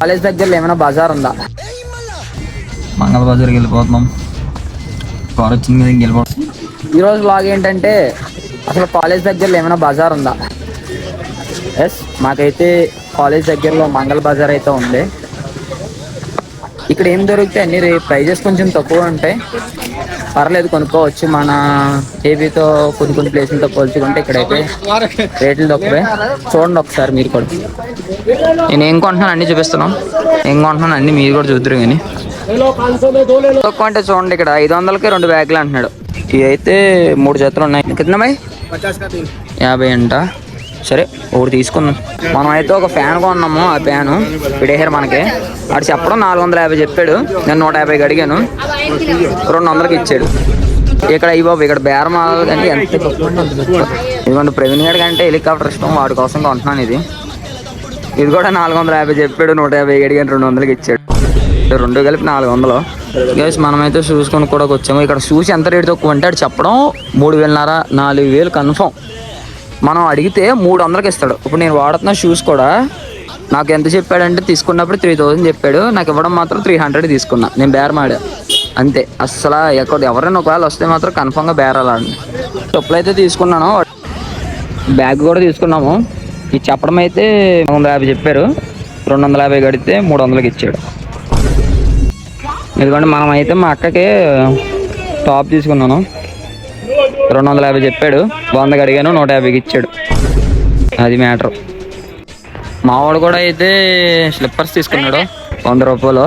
College దగ్గరలో ఏమైనా బజార్ ఉందా? మంగళ బజార్కి వెళ్ళిపోతున్నాం. కార్ వచ్చింది కదా, వెళ్ళిపోతాం. ఈరోజు లాగ్ ఏంటంటే అసలు కాలేజ్ దగ్గరలో ఏమైనా బజార్ ఉందా? ఎస్, మాకైతే కాలేజ్ దగ్గరలో మంగళ బజార్ అయితే ఉంది. ఇక్కడ ఏం దొరుకుతాయి అన్ని ప్రైజెస్ కొంచెం తక్కువ ఉంటాయి, పర్లేదు కొనుక్కోవచ్చు. మన ఏపీతో కొన్ని ప్లేసులతో పోల్చుకుంటే ఇక్కడైతే రేట్లు తక్కువే. చూడండి ఒకసారి మీరు కూడా. నేను ఏం కొంటున్నాను అన్ని చూపిస్తున్నాం, ఏం కొంటున్నాను అన్ని మీరు కూడా చూద్దరు. కానీ తక్కువ అంటే చూడండి, ఇక్కడ 500కి 2 బ్యాగులు అంటున్నాడు. ఇవి అయితే 3 జతలు ఉన్నాయి. కిందమై 50 అంట. సరే ఒకటి తీసుకుందాం. మనం అయితే ఒక ఫ్యాన్ కొన్నాము. ఆ ఫ్యాను పిడేహారు మనకి. అటు చెప్పడం 450 చెప్పాడు, నేను 150కి అడిగాను, 200కి ఇచ్చాడు. ఇక్కడ ఈ బాబు ఇక్కడ బేరం కానీ ఎంత ఇదిగోండి. ప్రవీణ్ గారి కంటే హెలికాప్టర్ ఇష్టం, వాడి కోసం కొంటున్నాను. ఇది కూడా 450 చెప్పాడు, 150కి అడిగాను, 200కి ఇచ్చాడు. 2 కలిపి 400. గైస్ మనమైతే షూస్ కూడా వచ్చాము. ఇక్కడ షూస్ ఎంత రేటు తక్కువ అంటే అటు చెప్పడం 3,500 4,000 కన్ఫర్మ్. మనం అడిగితే 300కి ఇస్తాడు. ఇప్పుడు నేను వాడుతున్న షూస్ కూడా నాకు ఎంత చెప్పాడంటే తీసుకున్నప్పుడు 3000 చెప్పాడు, నాకు ఇవ్వడం మాత్రం 300 తీసుకున్నా. నేను బేరమాడా అంతే. అస్సలు ఎవరైనా ఒకవేళ వస్తే మాత్రం కన్ఫామ్గా బేరాలండి. చెప్పులు అయితే తీసుకున్నాను, బ్యాగ్ కూడా తీసుకున్నాము. ఇది చెప్పడం అయితే 250 చెప్పారు, 250 కడితే 300కి ఇచ్చాడు. ఎందుకంటే మనం అయితే మా అక్కకి టాప్ తీసుకున్నాను, 250 చెప్పాడు, 100కి అడిగాను, 150కి ఇచ్చాడు. అది మ్యాటర్. మావాడు కూడా అయితే స్లిప్పర్స్ తీసుకున్నాడు 100 రూపాయలు.